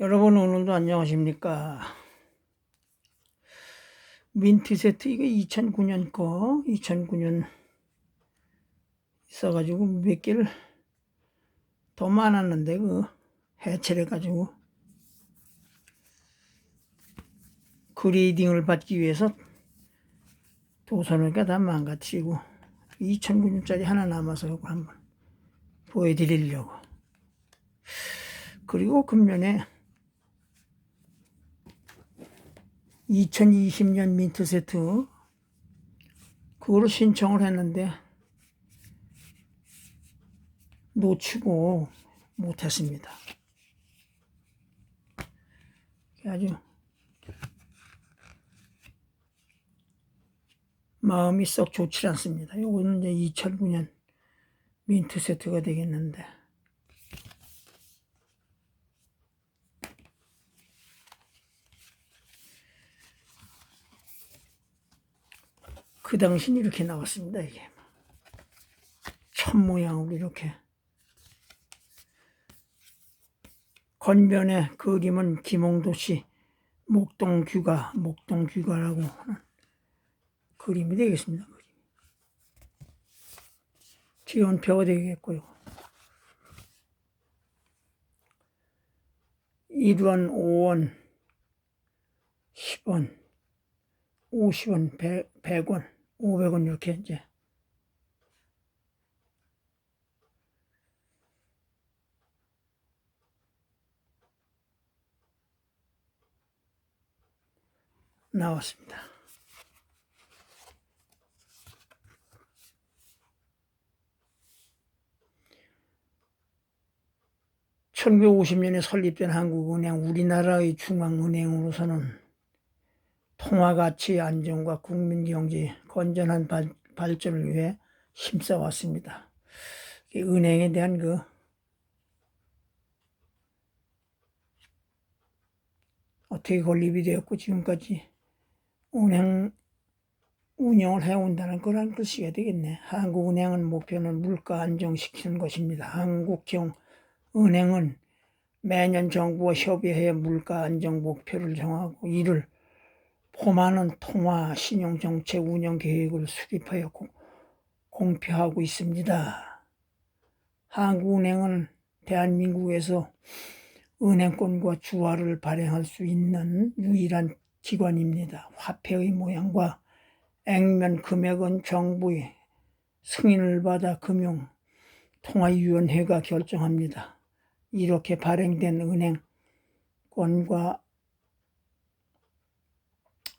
여러분 오늘도 안녕하십니까? 민트 세트 이거 2009년 거 2009년 있어가지고 몇 개를 더 많았는데 그 해체를 해가지고 그레이딩을 받기 위해서 도서니까 다 망가뜨리고 2009년짜리 하나 남아서 이거 한번 보여드리려고. 그리고 금년에 2020년 민트 세트 그거를 신청을 했는데 놓치고 못했습니다. 아주 마음이 썩 좋지 않습니다. 요거는 이제 2009년 민트 세트가 되겠는데 그 당시 이렇게 나왔습니다. 이게 천 모양으로 이렇게 건변의 그림은 김홍도 씨 목동규가라고 하는 그림이 되겠습니다. 지원표가 되겠고요. 1원, 5원, 10원, 50원, 100원, 500원 이렇게 이제 나왔습니다. (1950년에) 설립된 한국은행, 우리나라의 중앙은행으로서는 통화가치 안정과 국민경제 건전한 발전을 위해 힘써왔습니다. 은행에 대한 그 어떻게 건립이 되었고 지금까지 은행 운영을 해온다는 거란 글씨가 되겠네. 한국은행은 목표는 물가 안정시키는 것입니다. 한국형 은행은 매년 정부와 협의해 물가 안정 목표를 정하고 이를 포함하는 통화 신용정책 운영 계획을 수립하여 공표하고 있습니다. 한국은행은 대한민국에서 은행권과 주화를 발행할 수 있는 유일한 기관입니다. 화폐의 모양과 액면 금액은 정부의 승인을 받아 금융통화위원회가 결정합니다. 이렇게 발행된 은행권과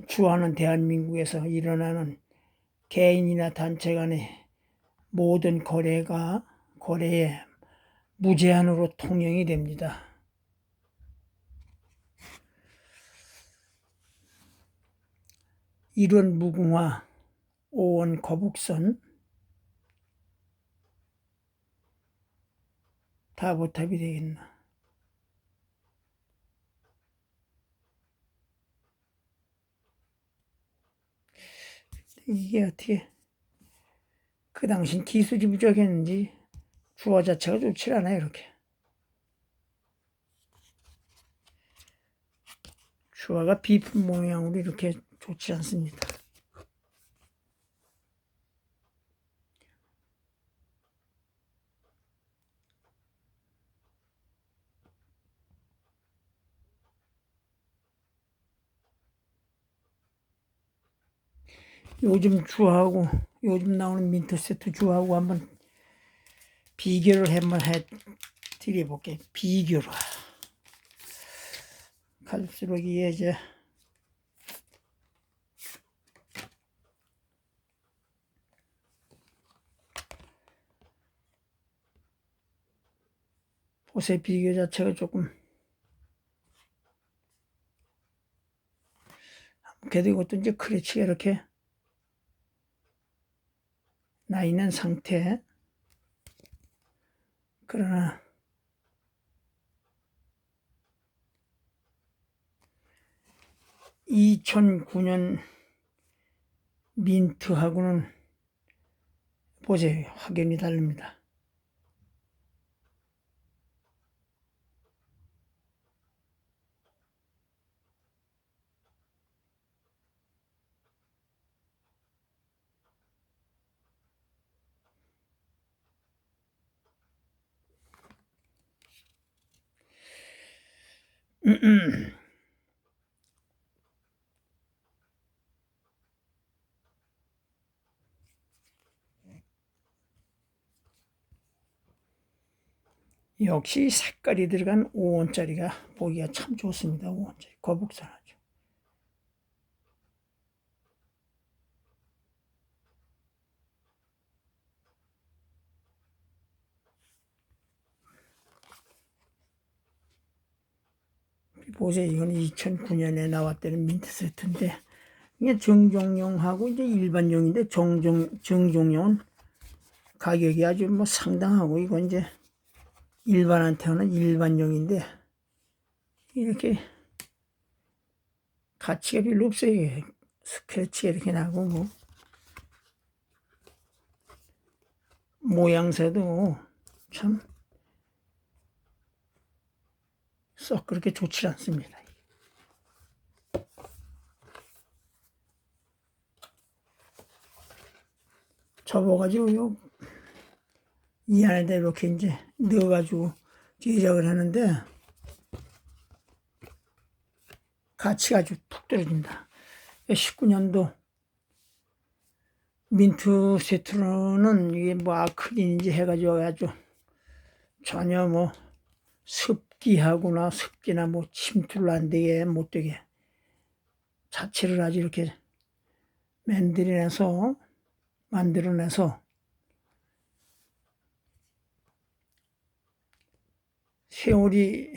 주화는 대한민국에서 일어나는 개인이나 단체 간의 모든 거래에 무제한으로 통용이 됩니다. 일원 무궁화, 5원 거북선, 다보탑이 되겠나. 이게 어떻게 그 당시 기술이 부족했는지 주화 자체가 좋지 않아요. 이렇게 주화가 비품 모양으로 이렇게 좋지 않습니다. 요즘 주화하고 요즘 나오는 민트 세트 주화하고 한번 비교를 한번 해드려볼게요. 비교로 갈수록 이제 보세 비교 자체가 조금 그래도 이것도 이제 크래치가 이렇게 나 있는 상태. 그러나 2009년 민트하고는 보세요. 확연히 다릅니다. 역시 색깔이 들어간 5원짜리가 보기가 참 좋습니다. 5원짜리 거북선하죠. 보세요. 이건 2009년에 나왔다는 민트 세트인데 이게 정종용하고 이제 일반용인데 정종용은 가격이 아주 뭐 상당하고 이건 이제 일반한테는 일반용인데 이렇게 가치가 별로 없어요. 스크래치가 이렇게 나고 뭐 모양새도 참 썩 그렇게 좋지 않습니다. 접어가지고 이 안에다 이렇게 이제 넣어가지고 제작을 하는데 가치가 아주 푹 떨어집니다. 19년도 민트 세트로는 이게 뭐 아크릴인지 해가지고 아주 전혀 뭐 습기나 뭐 침투를 안 되게 못 되게 자체를 아주 이렇게 만들어내서 세월이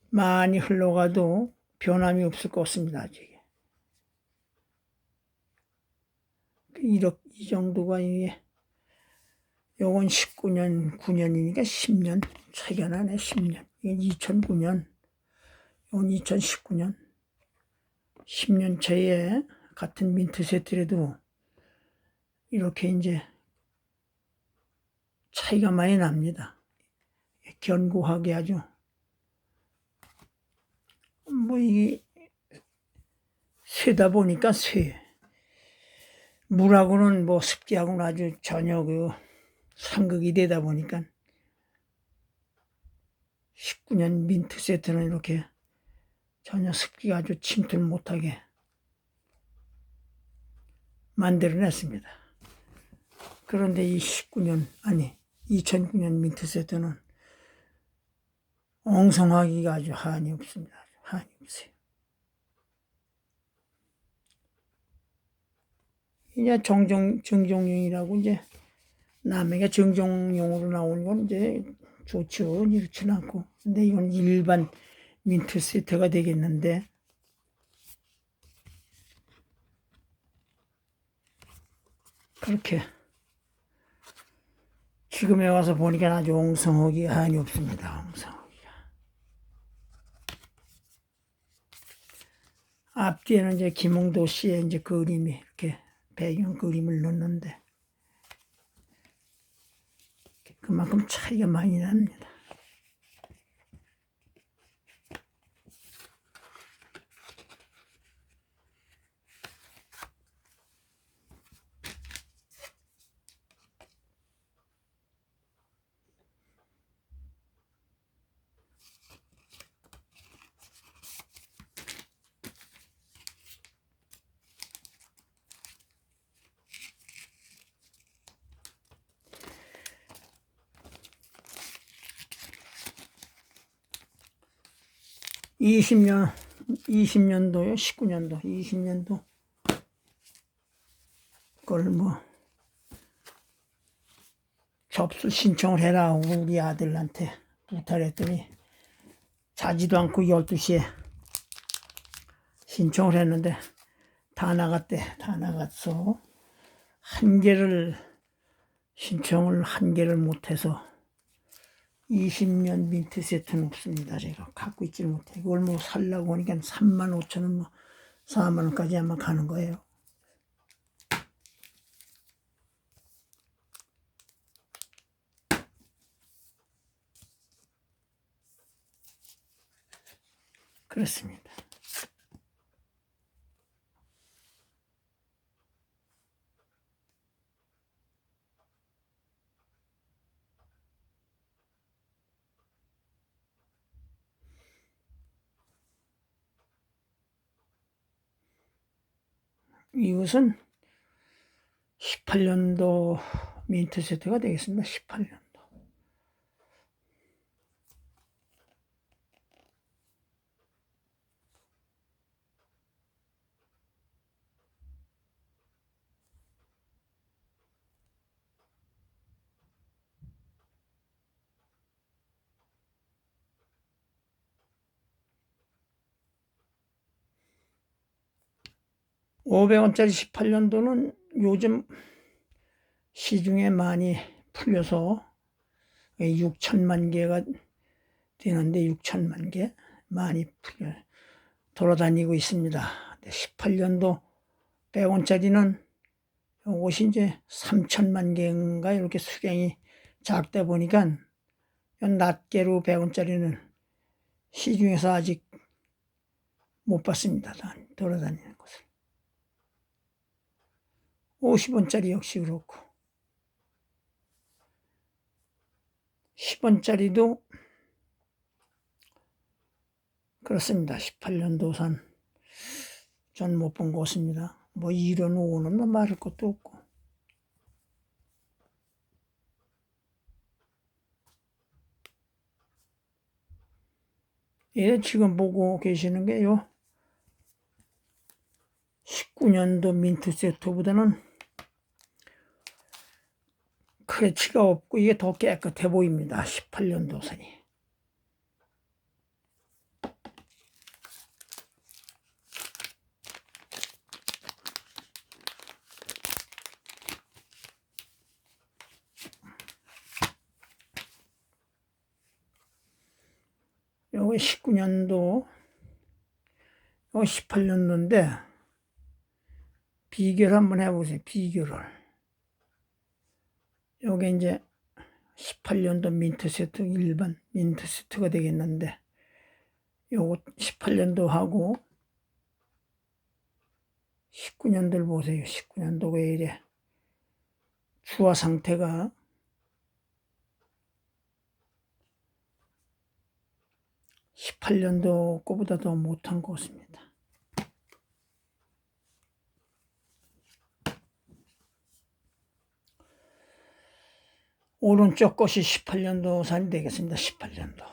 많이 흘러가도 변함이 없을 것 같습니다. 아직 이 정도가 이게 요건 19년 9년이니까 10년 차이가 나네. 10년 이건 2009년 요건 2019년 10년 차에 같은 민트 세트라도 이렇게 이제 차이가 많이 납니다. 견고하게 아주 뭐 이게 쇠다 보니까 물하고는 뭐 습기하고는 아주 전혀 그 상극이 되다 보니까 19년 민트 세트는 이렇게 전혀 습기가 아주 침투를 못하게 만들어냈습니다. 그런데 이 2009년 민트 세트는 엉성하기가 아주 한이 없습니다. 한이 없어요. 이제 정종용이라고 이제 남에게 정종용으로 나오는 건 이제 좋죠. 이렇지는 않고. 근데 이건 일반 민트 세트가 되겠는데 그렇게 지금에 와서 보니까 아주 엉성하기 한이 없습니다. 엉성하기가. 앞뒤에는 이제 김홍도 씨의 이제 그림이 이렇게 배경 그림을 넣는데 그만큼 차이가 많이 납니다. (20년도요) 20년도 그걸 뭐 접수 신청을 해라 우리 아들한테 부탁했더니 자지도 않고 12시에 신청을 했는데 다 나갔대. 다 나갔어. 신청을 한 개를 못해서 20년 민트 세트는 없습니다. 제가 갖고 있지 못해. 이걸 뭐 살라고 하니까 35,000원, 뭐 4만원까지 아마 가는 거예요. 그렇습니다. 이것은 18년도 민트 세트가 되겠습니다. 18년도. $500원짜리 18년도는 요즘 시중에 많이 풀려서 6천만 개가 되는데 6천만 개 많이 풀려 돌아다니고 있습니다. 18년도 100원짜리는 이것이 이제 3천만 개인가 이렇게 수량이 작다 보니까 낱개로 100원짜리는 시중에서 아직 못 봤습니다. 돌아다니는 것을. 50원짜리 역시 그렇고 10원짜리도 그렇습니다. 18년도산 전 못 본 것 같습니다. 뭐 1원, 5원은 뭐 말할 것도 없고. 예, 지금 보고 계시는 게요. 19년도 민트 세트보다는 크래치가 없고 이게 더 깨끗해 보입니다. 18년도산이. 요게 19년도, 요거 18년도인데 비교를 한번 해보세요. 비교를. 요게 이제 18년도 민트 세트, 일반 민트 세트가 되겠는데 요거 18년도하고 19년도를 보세요. 19년도가 왜 이래 주화 상태가 18년도 거보다 더 못한 것 같습니다. 오른쪽 것이 18년도 산이 되겠습니다. 18년도.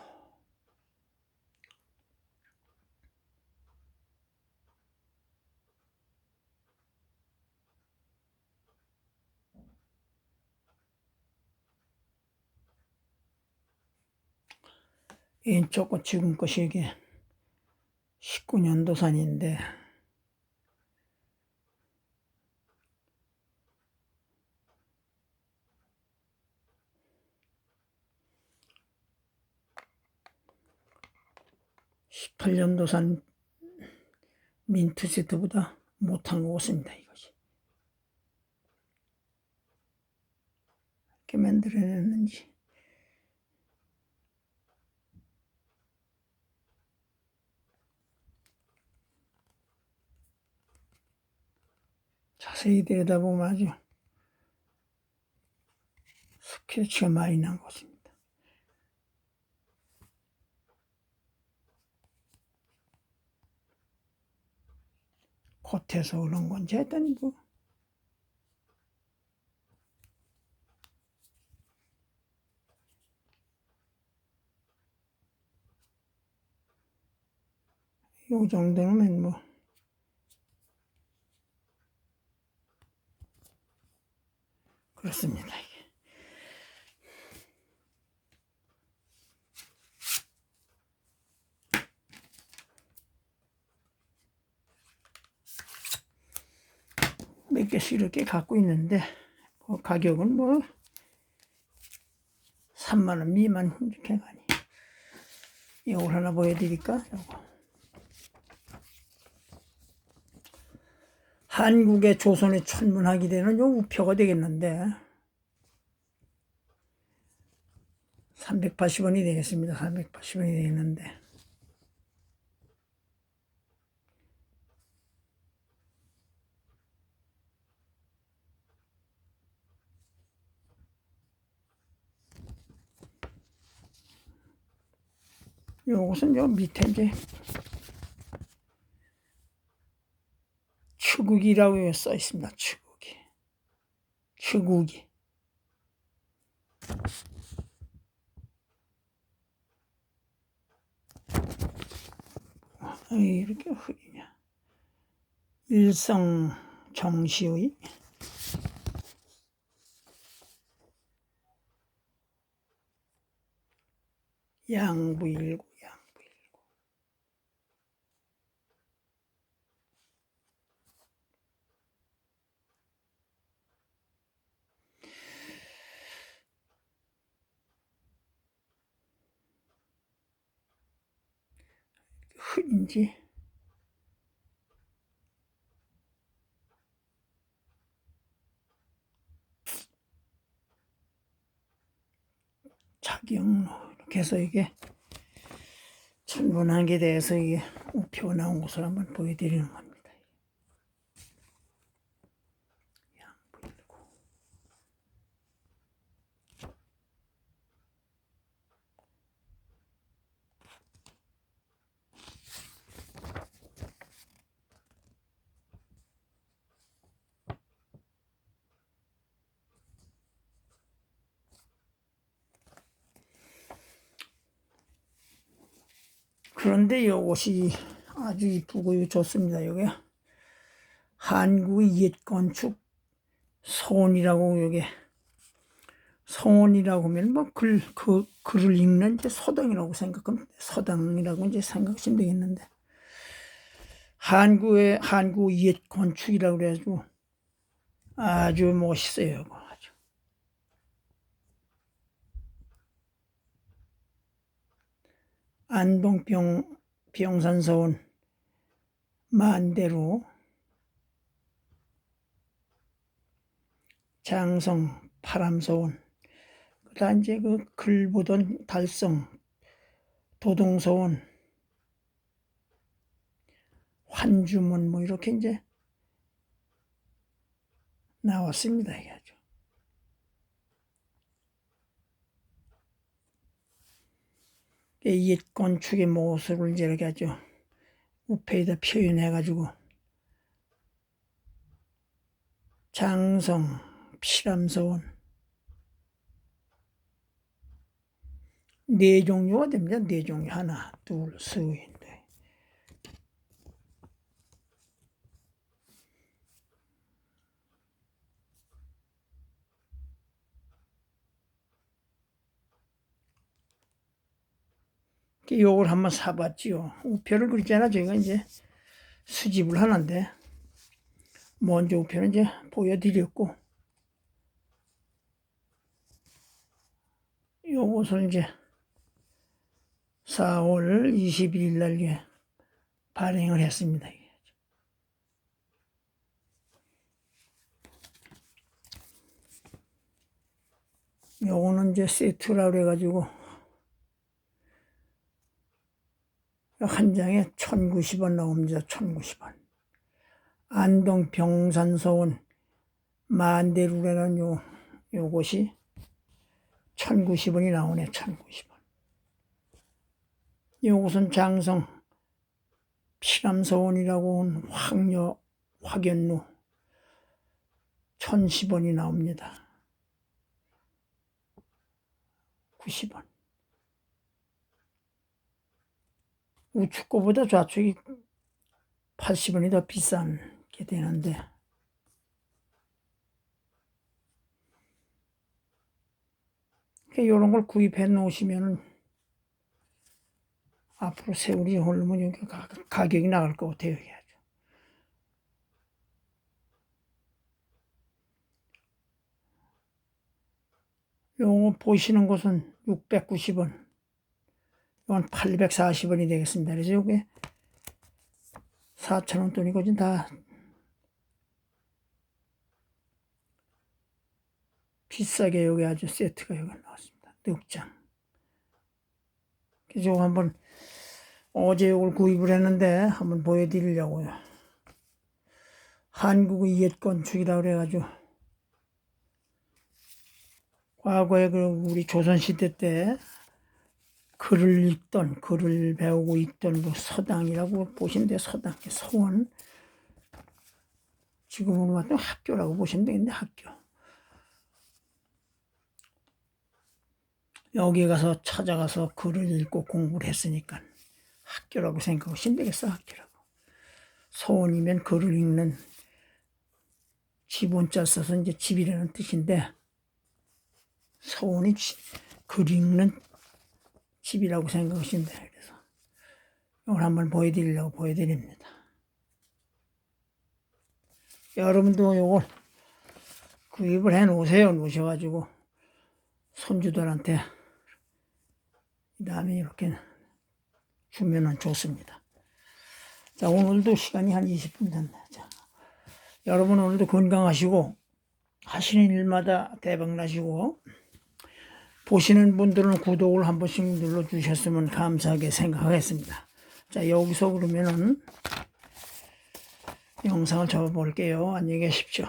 왼쪽 것 지금 것이 이게 19년도 산인데 (18년도산) 민트 세트보다 못한 것 같습니다. 이것이 이렇게 만들어냈는지. 자세히 들여다보면 아주 스크래치가 많이 난 것입니다. 겉에서 그런 건지 하여튼 뭐 요 정도면 뭐 그렇습니다. 몇 개씩 이렇게 갖고 있는데 뭐 가격은 뭐 3만 원 미만 이렇게 가니. 이걸 하나 보여드릴까? 요거. 한국의 조선의 천문학이 되는 요 우표가 되겠는데 380원이 되겠습니다. 380원이 되겠는데 요것은 요 밑에 이제 추국이라고 써 있습니다. 추국이. 이렇게 흐리냐. 일성 정시의 양부일구. 흐린지. 작용로. 이렇게 해서 이게 천문학에 대해서 이게 우표 나온 것을 한번 보여드리는 겁니다. 그런데 이것이 아주 이쁘고 좋습니다. 여기 한국의 옛 건축 서원이라고, 여기 서원이라고 하면 뭐 글을 읽는 이제 서당이라고 생각하면, 서당이라고 이제 생각하시면 되겠는데, 한국 옛 건축이라고 그래가지고 아주 멋있어요. 아주. 안동 병산서원 만대로, 장성 파람서원, 그다음 이제 그 글 보던 달성 도동서원, 환주문, 뭐 이렇게 이제 나왔습니다. 이게 아주. 옛 건축의 모습을 이제 이렇게 아주 우페에다 표현해가지고, 장성 피람서원 네 종류가 됩니다. 네 종류. 하나, 둘, 셋인데. 요걸 한번 사봤지요. 우표를 그렸잖아. 저희가 이제 수집을 하는데, 먼저 우표는 이제 보여드렸고, 요것을 이제 4월 21일 날 발행을 했습니다. 요거는 이제 세트라 그래가지고 한 장에 1,090원 나옵니다. 1,090원. 안동 병산서원 만대루라는 요것이 1,090원이 나오네. 1,090원. 요것은 장성 피람서원이라고 온 확연루 1,010원이 나옵니다. 90원. 우측 거보다 좌측이 80원이 더 비싼 게 되는데, 이런 걸 구입해 놓으시면은 앞으로 세월이 흐르면 가격이 나갈 것 같아요. 요거 보시는 것은 690원, 이건 840원이 되겠습니다. 그래서 요게 4,000원 돈이고, 다 비싸게 여기 아주 세트가 여기 나왔습니다. 넉장. 그래서 요거 한번 어제 요걸 구입을 했는데 한번 보여드리려고요. 한국의 옛 건축이라 그래가지고, 과거에 우리 조선시대 때 글을 배우고 있던 그 서당이라고 보시는데, 서원 지금으로 봤더니 학교라고 보시면 되겠네, 학교. 여기 가서 찾아가서 글을 읽고 공부를 했으니까 학교라고 생각하시면 되겠어, 학교라고. 소원이면 글을 읽는 지본자 써서 이제 집이라는 뜻인데, 소원이 글 읽는 집이라고 생각하시면 돼요. 그래서 이걸 한번 보여드리려고 보여드립니다. 여러분도 이걸 구입을 해 놓으세요. 놓으셔가지고 손주들한테 그 다음에 이렇게 주면은 좋습니다. 자, 오늘도 시간이 한 20분 됐네. 자, 여러분 오늘도 건강하시고 하시는 일마다 대박나시고, 보시는 분들은 구독을 한 번씩 눌러주셨으면 감사하게 생각하겠습니다. 자, 여기서 그러면은 영상을 접어볼게요. 안녕히 계십시오.